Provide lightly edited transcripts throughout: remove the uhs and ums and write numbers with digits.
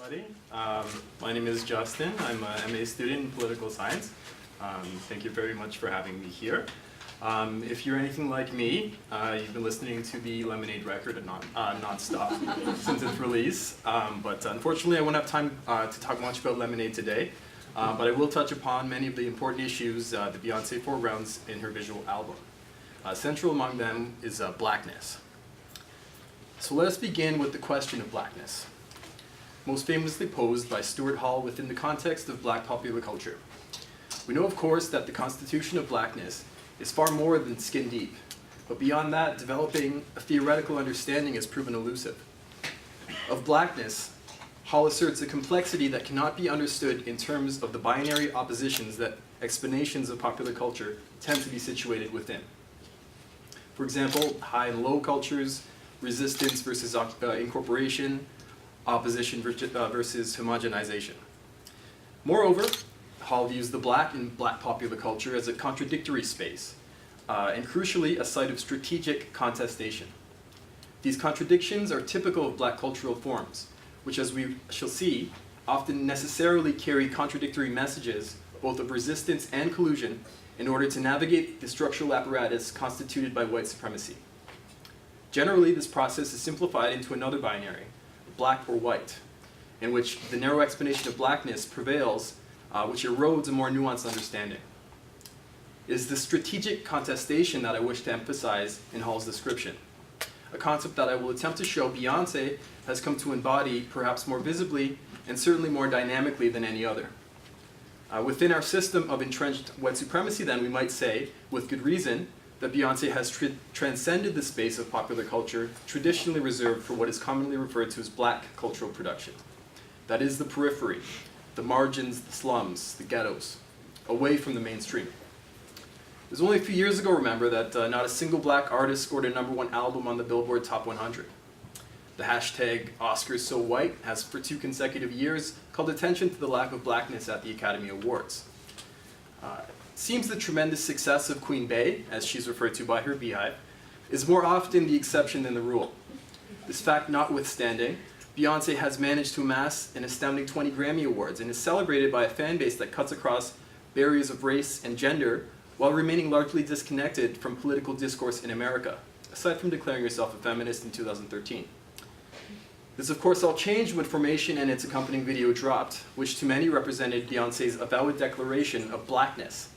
everybody. My name is Justin. I'm a MA student in political science. Thank you very much for having me here. If you're anything like me, you've been listening to the Lemonade record non-stop since its release. But unfortunately, I won't have time to talk much about Lemonade today. But I will touch upon many of the important issues that Beyonce foregrounds in her visual album. Central among them is blackness. So let us begin with the question of blackness, most famously posed by Stuart Hall within the context of black popular culture. We know, of course, that the constitution of blackness is far more than skin deep, but beyond that, developing a theoretical understanding has proven elusive. Of blackness, Hall asserts a complexity that cannot be understood in terms of the binary oppositions that explanations of popular culture tend to be situated within. For example, high and low cultures, resistance versus incorporation, opposition versus homogenization. Moreover, Hall views the black in black popular culture as a contradictory space, and crucially, a site of strategic contestation. These contradictions are typical of black cultural forms, which, as we shall see, often necessarily carry contradictory messages, both of resistance and collusion, in order to navigate the structural apparatus constituted by white supremacy. Generally, this process is simplified into another binary, black or white, in which the narrow explanation of blackness prevails, which erodes a more nuanced understanding. It is the strategic contestation that I wish to emphasize in Hall's description, a concept that I will attempt to show Beyonce has come to embody perhaps more visibly and certainly more dynamically than any other. Within our system of entrenched white supremacy, then, we might say, with good reason, that Beyonce has transcended the space of popular culture traditionally reserved for what is commonly referred to as black cultural production. That is the periphery, the margins, the slums, the ghettos, away from the mainstream. It was only a few years ago, remember, that not a single black artist scored a #1 album on the Billboard Top 100. The hashtag #OscarsSoWhite has for 2 consecutive years called attention to the lack of blackness at the Academy Awards. It seems the tremendous success of Queen Bey, as she's referred to by her beehive, is more often the exception than the rule. This fact notwithstanding, Beyonce has managed to amass an astounding 20 Grammy Awards and is celebrated by a fan base that cuts across barriers of race and gender while remaining largely disconnected from political discourse in America, aside from declaring herself a feminist in 2013. This, of course, all changed when Formation and its accompanying video dropped, which to many represented Beyonce's avowed declaration of blackness.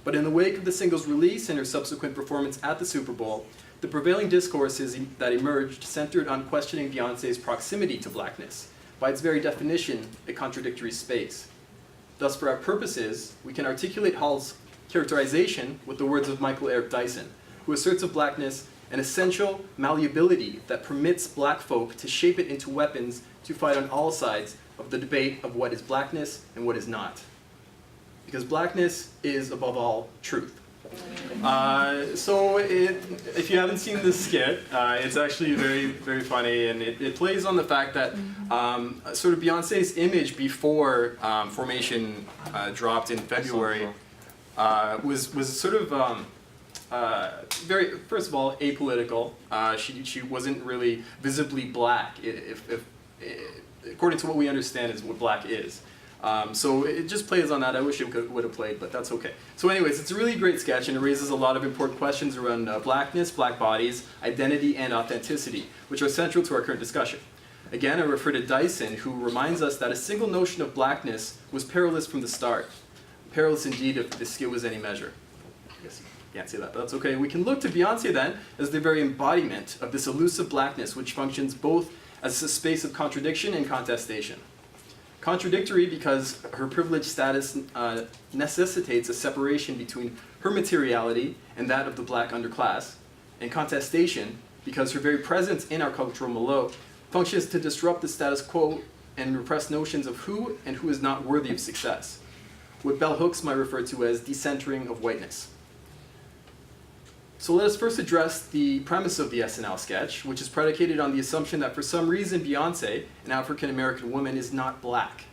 But in the wake of the single's release and her subsequent performance at the Super Bowl, the prevailing discourses that emerged centered on questioning Beyonce's proximity to blackness, by its very definition, a contradictory space. Thus, for our purposes, we can articulate Hall's characterization with the words of Michael Eric Dyson, who asserts of blackness an essential malleability that permits black folk to shape it into weapons to fight on all sides of the debate of what is blackness and what is not. Because blackness is, above all, truth. If you haven't seen this skit, it's actually very, very funny, and it plays on the fact that sort of Beyonce's image before Formation dropped in February was sort of very, first of all, apolitical. She wasn't really visibly black, according to what we understand is what black is. So it just plays on that. I wish it would have played, but that's okay. So anyways, it's a really great sketch, and it raises a lot of important questions around blackness, black bodies, identity, and authenticity, which are central to our current discussion. Again, I refer to Dyson, who reminds us that a single notion of blackness was perilous from the start. Perilous indeed if the skit was any measure. I guess you can't say that, but that's okay. We can look to Beyonce then as the very embodiment of this elusive blackness, which functions both as a space of contradiction and contestation. Contradictory because her privileged status necessitates a separation between her materiality and that of the black underclass, and contestation because her very presence in our cultural milieu functions to disrupt the status quo and repress notions of who and who is not worthy of success, what bell hooks might refer to as decentering of whiteness. So let us first address the premise of the SNL sketch, which is predicated on the assumption that for some reason Beyonce, an African-American woman, is not black.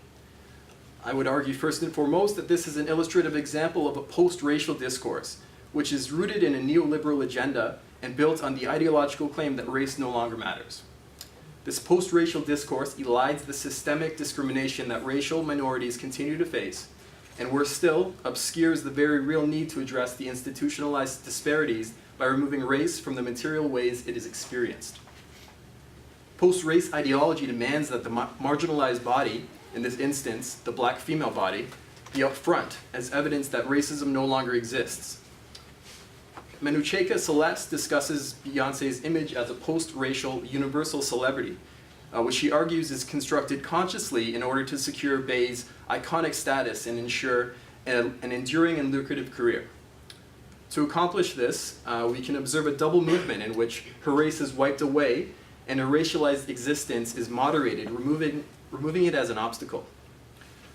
I would argue first and foremost that this is an illustrative example of a post-racial discourse, which is rooted in a neoliberal agenda and built on the ideological claim that race no longer matters. This post-racial discourse elides the systemic discrimination that racial minorities continue to face, and worse still, obscures the very real need to address the institutionalized disparities by removing race from the material ways it is experienced. Post-race ideology demands that the marginalized body, in this instance, the black female body, be up front as evidence that racism no longer exists. Manucheka Celeste discusses Beyoncé's image as a post-racial universal celebrity, which she argues is constructed consciously in order to secure Bey's iconic status and ensure an enduring and lucrative career. To accomplish this, we can observe a double movement in which her race is wiped away and her racialized existence is moderated, removing it as an obstacle.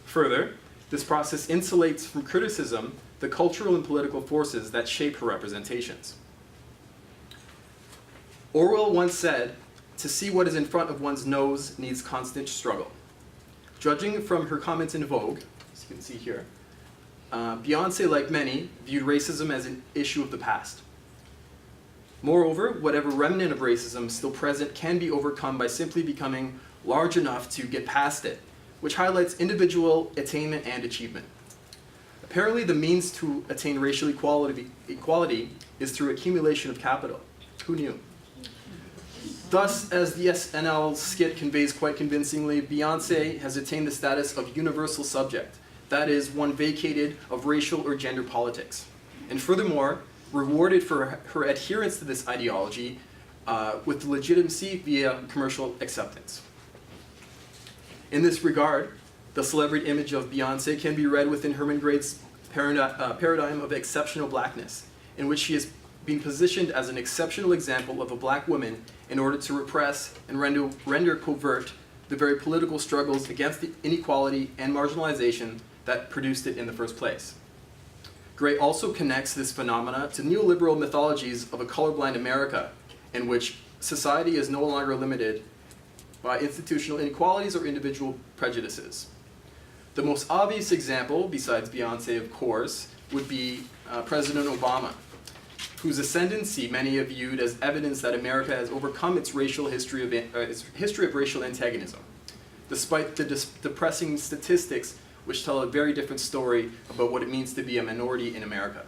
Further, this process insulates from criticism the cultural and political forces that shape her representations. Orwell once said, "To see what is in front of one's nose needs constant struggle." Judging from her comments in Vogue, as you can see here, Beyoncé, like many, viewed racism as an issue of the past. Moreover, whatever remnant of racism still present can be overcome by simply becoming large enough to get past it, which highlights individual attainment and achievement. Apparently, the means to attain racial equality is through accumulation of capital. Who knew? Thus, as the SNL skit conveys quite convincingly, Beyoncé has attained the status of universal subject, that is, one vacated of racial or gender politics, and furthermore, rewarded for her adherence to this ideology with legitimacy via commercial acceptance. In this regard, the celebrity image of Beyoncé can be read within Herman Grade's paradigm of exceptional blackness, in which she has been positioned as an exceptional example of a black woman in order to repress and render covert the very political struggles against the inequality and marginalization that produced it in the first place. Gray also connects this phenomena to neoliberal mythologies of a colorblind America, in which society is no longer limited by institutional inequalities or individual prejudices. The most obvious example, besides Beyoncé of course, would be President Obama, whose ascendancy many have viewed as evidence that America has overcome its history of racial antagonism, despite the depressing statistics which tell a very different story about what it means to be a minority in America.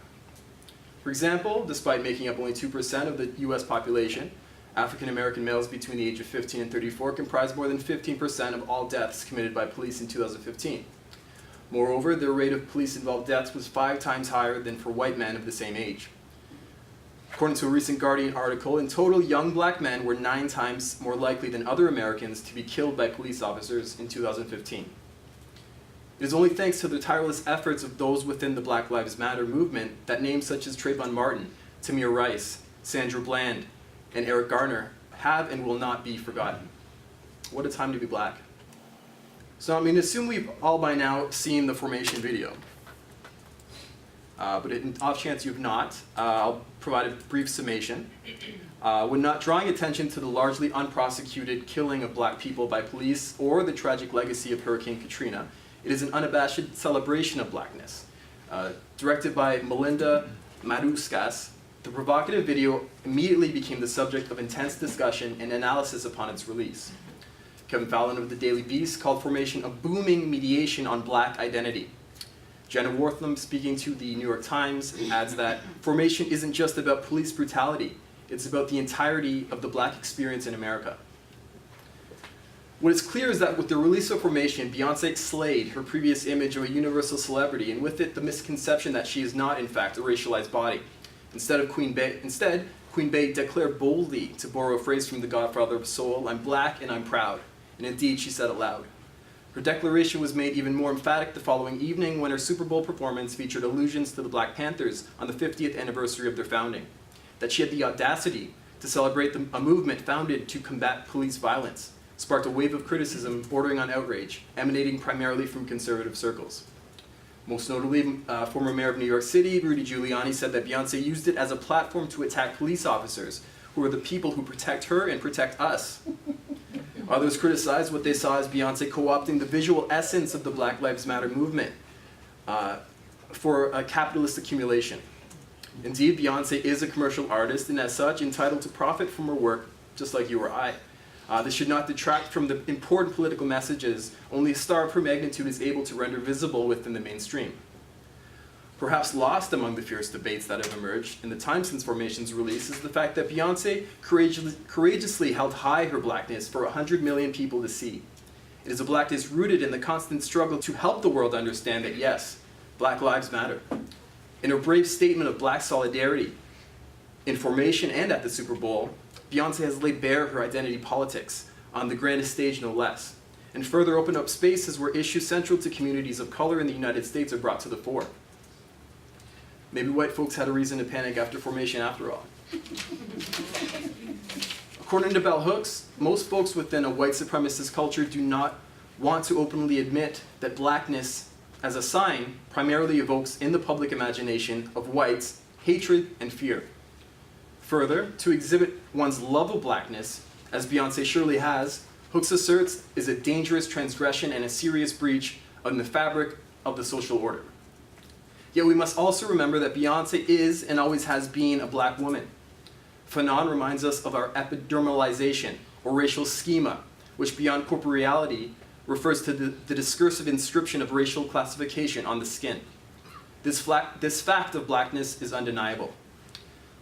For example, despite making up only 2% of the US population, African American males between the age of 15 and 34 comprise more than 15% of all deaths committed by police in 2015. Moreover, their rate of police-involved deaths was 5 times higher than for white men of the same age. According to a recent Guardian article, in total, young black men were 9 times more likely than other Americans to be killed by police officers in 2015. It is only thanks to the tireless efforts of those within the Black Lives Matter movement that names such as Trayvon Martin, Tamir Rice, Sandra Bland, and Eric Garner have and will not be forgotten. What a time to be black. So assume we've all by now seen the Formation video. But in off chance you've not, I'll provide a brief summation. When not drawing attention to the largely unprosecuted killing of black people by police or the tragic legacy of Hurricane Katrina, it is an unabashed celebration of blackness. Directed by Melinda Matuskas, the provocative video immediately became the subject of intense discussion and analysis upon its release. Kevin Fallon of the Daily Beast called Formation a booming mediation on black identity. Jenna Wortham, speaking to the New York Times, adds that Formation isn't just about police brutality, it's about the entirety of the black experience in America. What is clear is that with the release of Formation, Beyoncé slayed her previous image of a universal celebrity, and with it the misconception that she is not, in fact, a racialized body. Instead, Queen Bey declared boldly, to borrow a phrase from the Godfather of Soul, "I'm black and I'm proud." And indeed, she said it loud. Her declaration was made even more emphatic the following evening when her Super Bowl performance featured allusions to the Black Panthers on the 50th anniversary of their founding. That she had the audacity to celebrate a movement founded to combat police violence sparked a wave of criticism bordering on outrage, emanating primarily from conservative circles. Most notably, former mayor of New York City, Rudy Giuliani, said that Beyoncé used it as a platform to attack police officers, who are the people who protect her and protect us. Others criticized what they saw as Beyoncé co-opting the visual essence of the Black Lives Matter movement for a capitalist accumulation. Indeed, Beyoncé is a commercial artist and as such entitled to profit from her work, just like you or I. This should not detract from the important political messages only a star of her magnitude is able to render visible within the mainstream. Perhaps lost among the fierce debates that have emerged in the time since Formation's release is the fact that Beyoncé courageously held high her blackness for 100 million people to see. It is a blackness rooted in the constant struggle to help the world understand that yes, Black lives matter. In her brave statement of Black solidarity, in Formation and at the Super Bowl, Beyoncé has laid bare her identity politics on the grandest stage no less, and further opened up spaces where issues central to communities of color in the United States are brought to the fore. Maybe white folks had a reason to panic after Formation after all. According to Bell Hooks, most folks within a white supremacist culture do not want to openly admit that blackness as a sign primarily evokes in the public imagination of whites hatred and fear. Further, to exhibit one's love of blackness, as Beyoncé surely has, Hooks asserts is a dangerous transgression and a serious breach of the fabric of the social order. Yet we must also remember that Beyoncé is and always has been a Black woman. Fanon reminds us of our epidermalization, or racial schema, which beyond corporeality refers to the discursive inscription of racial classification on the skin. This fact of blackness is undeniable.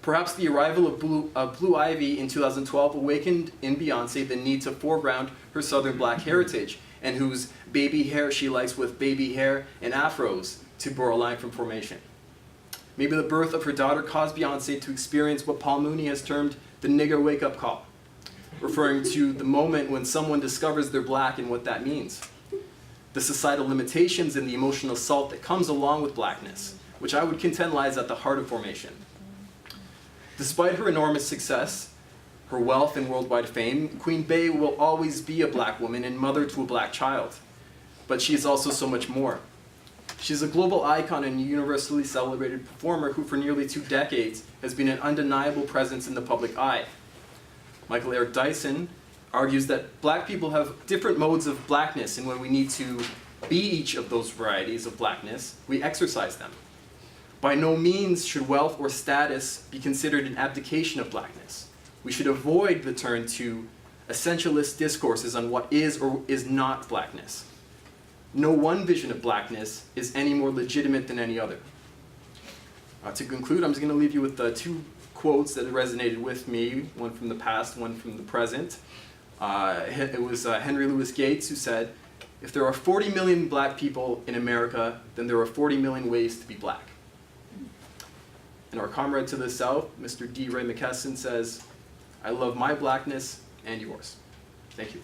Perhaps the arrival of Blue Ivy in 2012 awakened in Beyoncé the need to foreground her Southern Black heritage, and whose baby hair she likes with baby hair and afros, to borrow a line from Formation. Maybe the birth of her daughter caused Beyoncé to experience what Paul Mooney has termed the nigger wake-up call, referring to the moment when someone discovers they're Black and what that means. The societal limitations and the emotional assault that comes along with blackness, which I would contend lies at the heart of Formation. Despite her enormous success, her wealth and worldwide fame, Queen Bey will always be a Black woman and mother to a Black child. But she is also so much more. She's a global icon and a universally celebrated performer who for nearly 2 decades has been an undeniable presence in the public eye. Michael Eric Dyson argues that Black people have different modes of blackness, and when we need to be each of those varieties of blackness, we exercise them. By no means should wealth or status be considered an abdication of blackness. We should avoid the turn to essentialist discourses on what is or is not blackness. No one vision of blackness is any more legitimate than any other. To conclude, I'm just going to leave you with 2 quotes that resonated with me, one from the past, one from the present. It was Henry Louis Gates who said, "If there are 40 million Black people in America, then there are 40 million ways to be Black." And our comrade to the south, Mr. D. Ray McKesson, says, "I love my blackness and yours." Thank you.